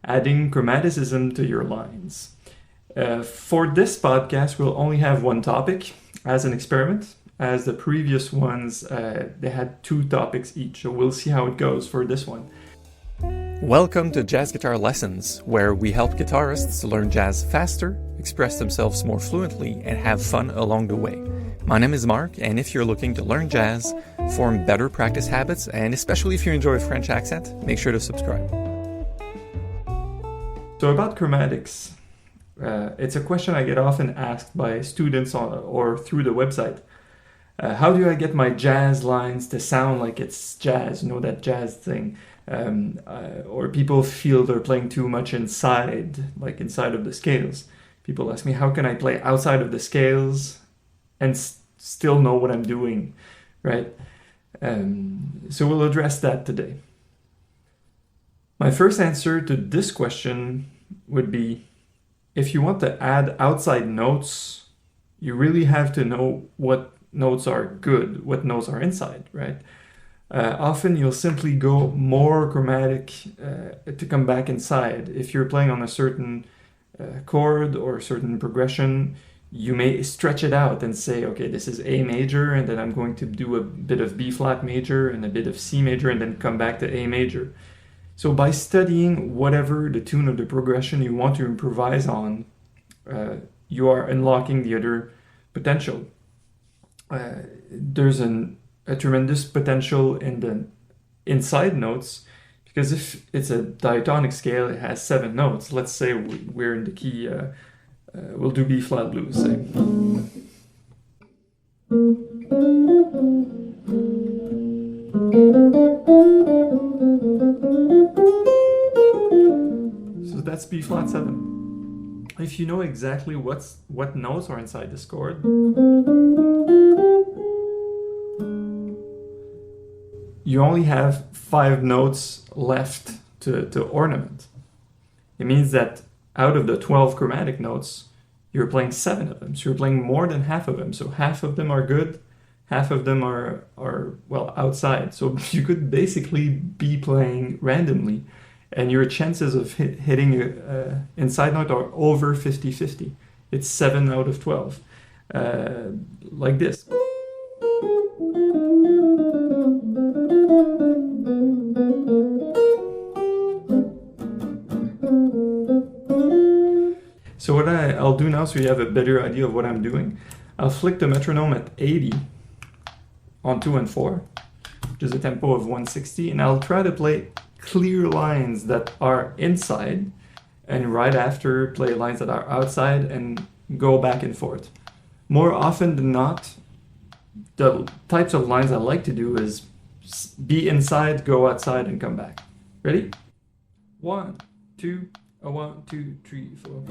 adding chromaticism to your lines. For this podcast, we'll only have one topic as an experiment. As the previous ones, they had two topics each, so we'll see how it goes for this one. Welcome to Jazz Guitar Lessons, where we help guitarists learn jazz faster, express themselves more fluently, and have fun along the way. My name is Mark, and if you're looking to learn jazz, form better practice habits, and especially if you enjoy a French accent, make sure to subscribe. So about chromatics, it's a question I get often asked by students or through the website. How do I get my jazz lines to sound like it's jazz, that jazz thing? Or people feel they're playing too much inside of the scales. People ask me, how can I play outside of the scales and still know what I'm doing, right? So we'll address that today. My first answer to this question would be, if you want to add outside notes, you really have to know what notes are good, what notes are inside, right? Often you'll simply go more chromatic to come back inside. If you're playing on a certain chord or a certain progression, you may stretch it out and say, okay, this is A major, and then I'm going to do a bit of B flat major and a bit of C major, and then come back to A major. So by studying whatever the tune of the progression you want to improvise on, you are unlocking the other potential. There's a tremendous potential in the inside notes, because if it's a diatonic scale, it has 7 notes. Let's say we're in the key, we'll do B flat blues, say. So that's B flat 7. If you know exactly what notes are inside this chord, you only have 5 notes left to ornament. It means that out of the 12 chromatic notes, you're playing 7 of them. So you're playing more than half of them. So half of them are good, half of them are outside. So you could basically be playing randomly, and your chances of hitting an inside note are over 50-50. It's 7 out of 12. Like this. So what I'll do now, so you have a better idea of what I'm doing, I'll flick the metronome at 80 on 2 and 4, which is a tempo of 160, and I'll try to play clear lines that are inside, and right after play lines that are outside and go back and forth. More often than not, the types of lines I like to do is be inside, go outside, and come back. Ready? 1, 2, 1, 2, 3, 4.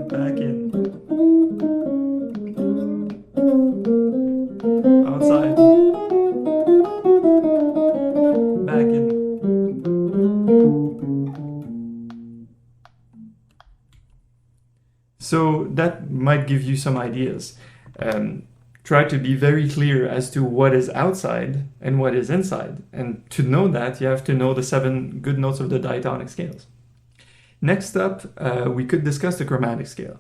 Back in. Outside. Back in. So that might give you some ideas. Try to be very clear as to what is outside and what is inside. And to know that, you have to know the 7 good notes of the diatonic scales. Next up, we could discuss the chromatic scale.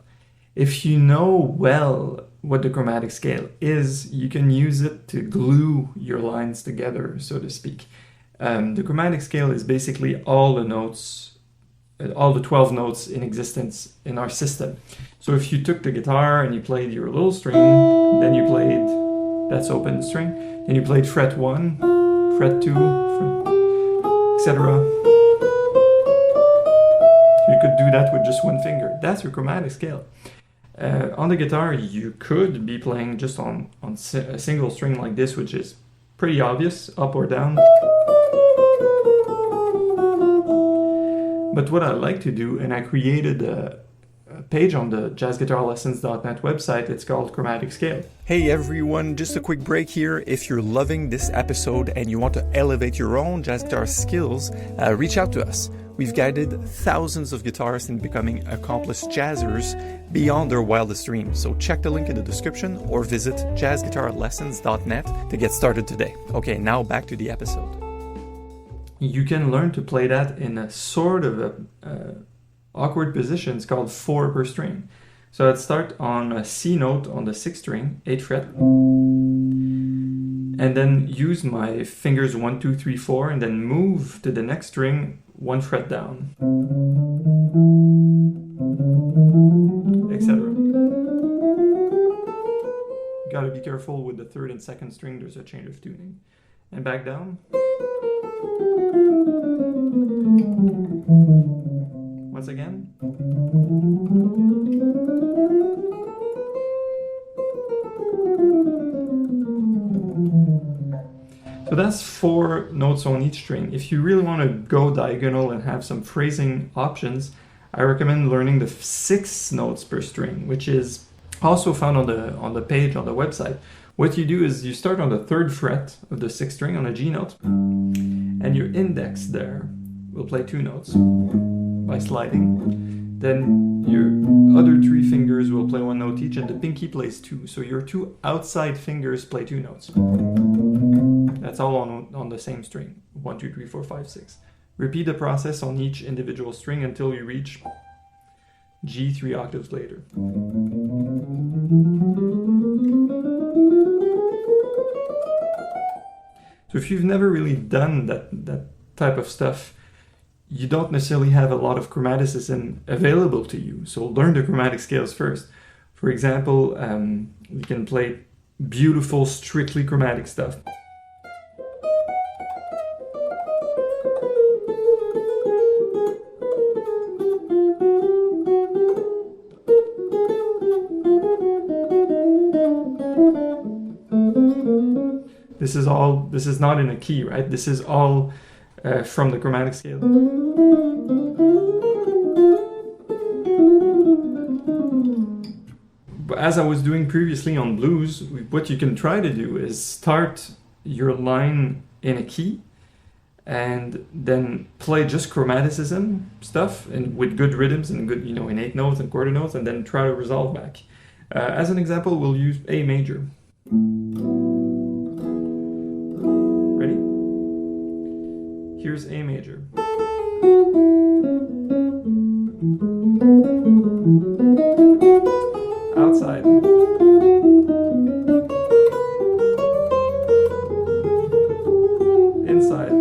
If you know well what the chromatic scale is, you can use it to glue your lines together, so to speak. The chromatic scale is basically all the notes, all the 12 notes in existence in our system. So if you took the guitar and you played your little string, then you played, that's open string, then you played fret 1, fret 2, etc. You could do that with just one finger. That's your chromatic scale. On the guitar, you could be playing just on a single string like this, which is pretty obvious, up or down. But what I like to do, and I created a page on the jazzguitarlessons.net website, it's called Chromatic Scale. Hey everyone, just a quick break here. If you're loving this episode and you want to elevate your own jazz guitar skills, reach out to us. We've guided thousands of guitarists in becoming accomplished jazzers beyond their wildest dreams. So check the link in the description or visit jazzguitarlessons.net to get started today. Okay, now back to the episode. You can learn to play that in a sort of awkward position. It's called 4 per string. So I'd start on a C note on the 6th string, 8th fret, and then use my fingers 1, 2, 3, 4, and then move to the next string 1 fret down, etc. Gotta be careful with the 3rd and 2nd string, there's a change of tuning. And back down. Once again. So that's 4 notes on each string. If you really want to go diagonal and have some phrasing options, I recommend learning the 6 notes per string, which is also found on the page on the website. What you do is you start on the 3rd fret of the 6th string on a G note, and your index there will play 2 notes by sliding. Then your other 3 fingers will play 1 note each, and the pinky plays 2. So your 2 outside fingers play 2 notes. That's all on the same string. 1, 2, 3, 4, 5, 6. Repeat the process on each individual string until you reach G 3 octaves later. So if you've never really done that type of stuff, you don't necessarily have a lot of chromaticism available to you. So learn the chromatic scales first. For example, you can play beautiful, strictly chromatic stuff. This is not in a key, right? This is all from the chromatic scale. But as I was doing previously on blues, what you can try to do is start your line in a key and then play just chromaticism stuff and with good rhythms and good, in 8 notes and quarter notes, and then try to resolve back. As an example, we'll use A major. Ready? Here's A major. Outside. Inside.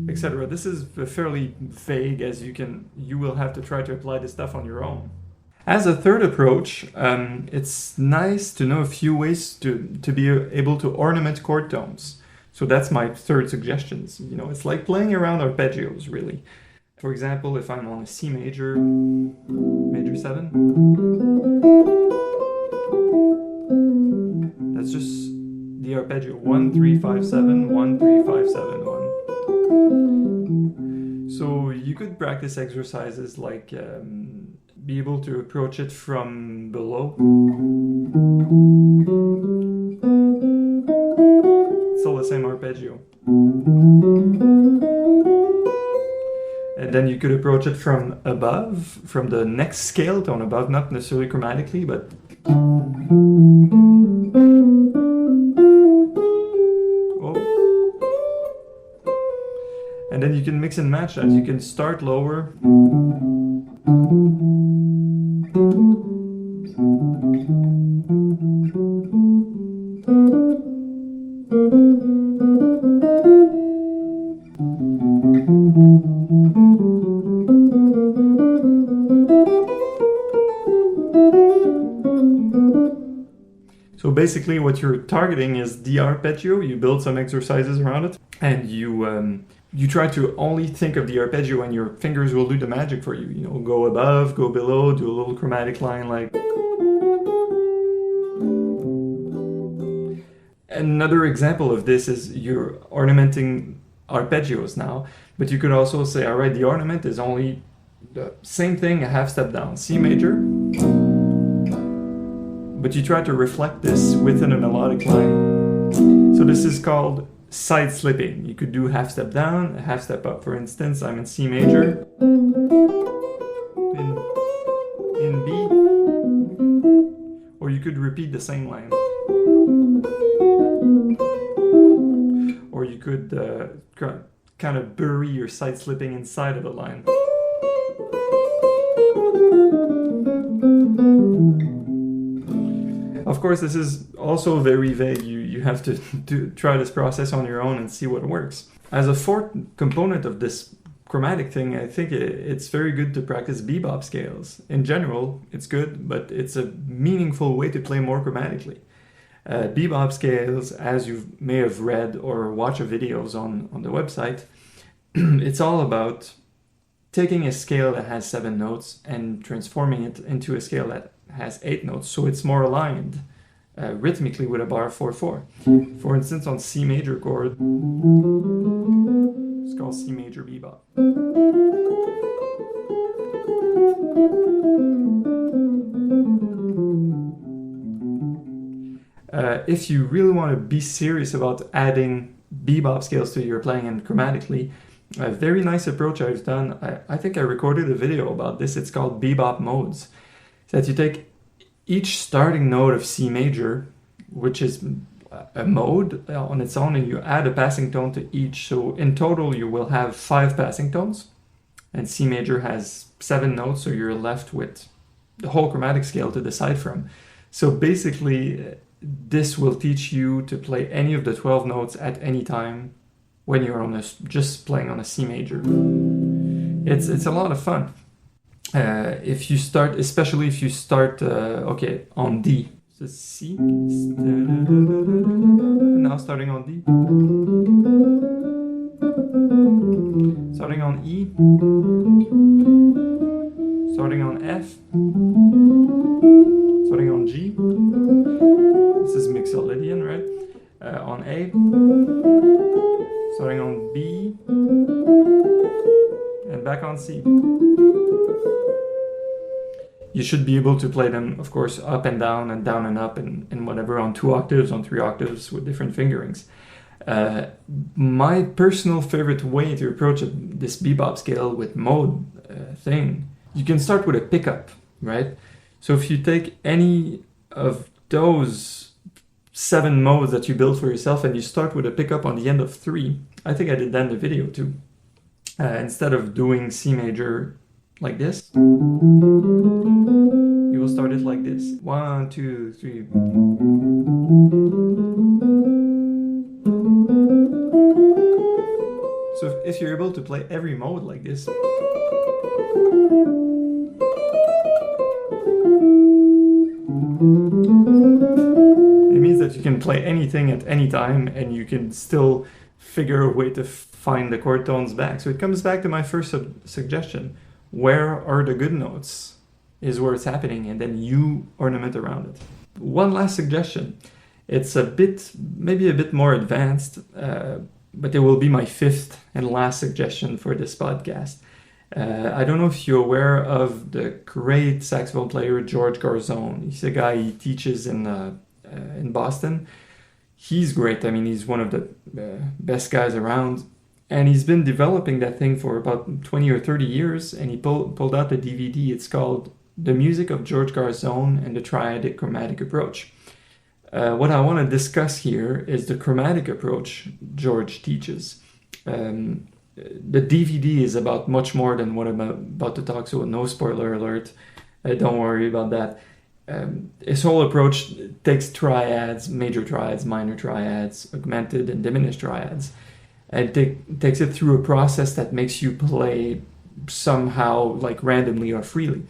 Etc. This is fairly vague, as you will have to try to apply this stuff on your own. As a third approach, it's nice to know a few ways to be able to ornament chord tones. So that's my third suggestion. It's like playing around arpeggios, really. For example, if I'm on a C major, major 7, that's just the arpeggio 1, 3, 5, 7, 1, 3, 5, 7, 1. So you could practice exercises like be able to approach it from below. Still the same arpeggio. And then you could approach it from above, from the next scale tone above, not necessarily chromatically, but and then you can mix and match that. You can start lower. So basically what you're targeting is the arpeggio. You build some exercises around it, and you you try to only think of the arpeggio and your fingers will do the magic for you. You know, go above, go below, do a little chromatic line like. Another example of this is you're ornamenting arpeggios now, but you could also say, all right, the ornament is only the same thing, a half step down, C major, but you try to reflect this within a melodic line. So this is called side slipping. You could do half step down, a half step up. For instance, I'm in C major, in B, or you could repeat the same line. Or you could kind of bury your side slipping inside of a line. Of course, this is also very vague. You have to try this process on your own and see what works. As a fourth component of this chromatic thing, I think it's very good to practice bebop scales. In general, it's good, but it's a meaningful way to play more chromatically. Bebop scales, as you may have read or watched videos on the website, it's all about taking a scale that has 7 notes and transforming it into a scale that has 8 notes, so it's more aligned rhythmically with a bar 4/4. For instance, on C major chord, it's called C major bebop. If you really want to be serious about adding bebop scales to your playing and chromatically, a very nice approach I've done, I think I recorded a video about this, it's called bebop modes. So that you take each starting note of C major, which is a mode on its own, and you add a passing tone to each. So in total you will have 5 passing tones, and C major has 7 notes, so you're left with the whole chromatic scale to decide from. So basically, this will teach you to play any of the 12 notes at any time when you're on just playing on a C major. It's a lot of fun. If you start, especially if you start, okay, on D. So C, now starting on D. Starting on E. Starting on F. Starting on G. This is Mixolydian, right? On A. Starting on B. And back on C. You should be able to play them, of course, up and down and up and whatever, on 2 octaves, on 3 octaves with different fingerings. My personal favorite way to approach this bebop scale with mode thing, you can start with a pickup, right? So if you take any of those 7 modes that you build for yourself and you start with a pickup on the end of 3, I think I did that in the video too. Instead of doing C major like this, you will start it like this. 1, 2, 3. So if you're able to play every mode like this, it means that you can play anything at any time and you can still figure a way to find the chord tones back. So it comes back to my first suggestion. Where are the good notes is where it's happening, and then you ornament around it. One last suggestion. It's maybe a bit more advanced, but it will be my 5th and last suggestion for this podcast. I don't know if you're aware of the great saxophone player George Garzone. He's a guy, he teaches in Boston. He's great. I mean, he's one of the best guys around. And he's been developing that thing for about 20 or 30 years, and he pulled out the DVD. It's called The Music of George Garzone and the Triadic Chromatic Approach. What I want to discuss here is the chromatic approach George teaches. The DVD is about much more than what I'm about to talk, so no spoiler alert. Don't worry about that. His whole approach takes triads, major triads, minor triads, augmented and diminished triads, and takes it through a process that makes you play somehow like randomly or freely.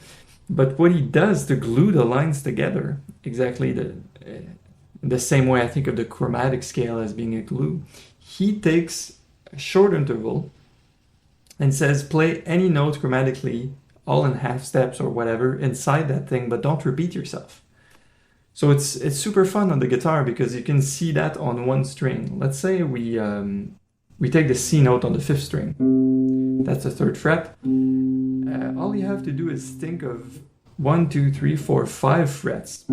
But what he does to glue the lines together, exactly the same way I think of the chromatic scale as being a glue, he takes a short interval and says play any note chromatically, all in half steps or whatever, inside that thing, but don't repeat yourself. So it's super fun on the guitar because you can see that on one string. Let's say we take the C note on the 5th string. That's the 3rd fret. All you have to do is think of 1, 2, 3, 4, 5 frets.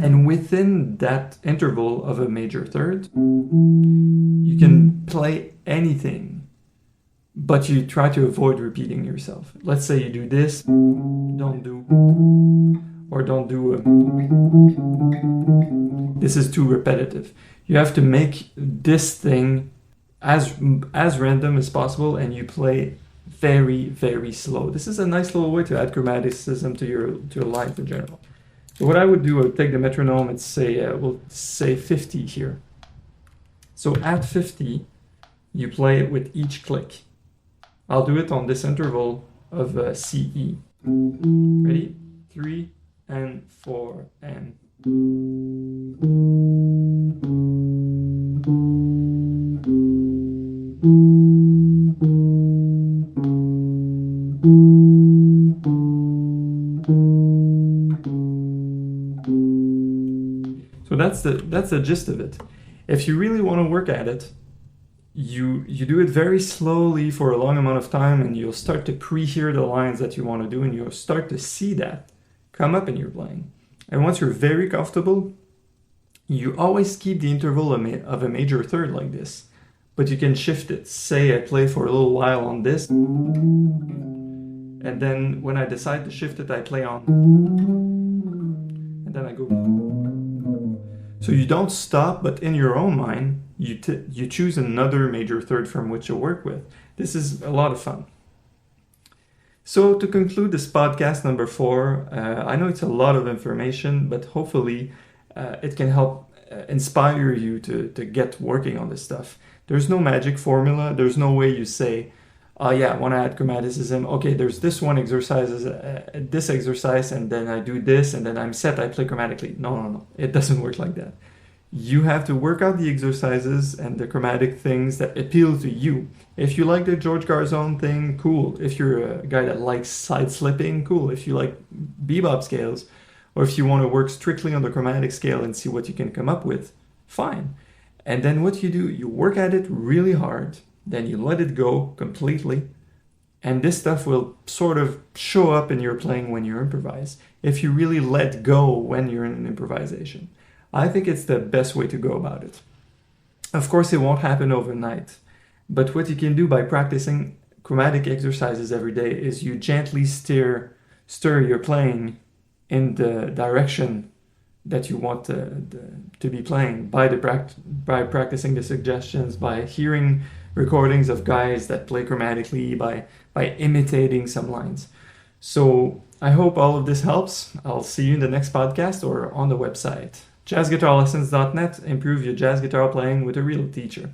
And within that interval of a major third, you can play anything, but you try to avoid repeating yourself. Let's say you do this, don't do, or don't do, this is too repetitive. You have to make this thing as random as possible, and you play very, very slow. This is a nice little way to add chromaticism to your life in general. So what I would do, I would take the metronome and say, we'll say 50 here. So at 50, you play it with each click. I'll do it on this interval of CE. Ready? 3 and 4 and. So that's the gist of it. If you really want to work at it, you do it very slowly for a long amount of time, and you'll start to pre-hear the lines that you want to do, and you'll start to see that come up in your playing. And once you're very comfortable, you always keep the interval of a major third like this, but you can shift it. Say I play for a little while on this, and then when I decide to shift it, I play on, and then I go. So you don't stop, but in your own mind, you choose another major third from which to work with. This is a lot of fun. So to conclude this podcast number 4, I know it's a lot of information, but hopefully it can help inspire you to get working on this stuff. There's no magic formula. There's no way you say, oh yeah, I want to add chromaticism. Okay, there's this one exercise, this exercise, and then I do this, and then I'm set, I play chromatically. No. It doesn't work like that. You have to work out the exercises and the chromatic things that appeal to you. If you like the George Garzone thing, cool. If you're a guy that likes side slipping, cool. If you like bebop scales, or if you want to work strictly on the chromatic scale and see what you can come up with, fine. And then what you do, you work at it really hard, then you let it go completely, and this stuff will sort of show up in your playing when you improvise, if you really let go when you're in an improvisation. I think it's the best way to go about it. Of course, it won't happen overnight, but what you can do by practicing chromatic exercises every day is you gently stir your playing in the direction that you want to be playing by practicing the suggestions, by hearing recordings of guys that play chromatically, by imitating some lines. So I hope all of this helps. I'll see you in the next podcast or on the website. JazzGuitarLessons.net. Improve your jazz guitar playing with a real teacher.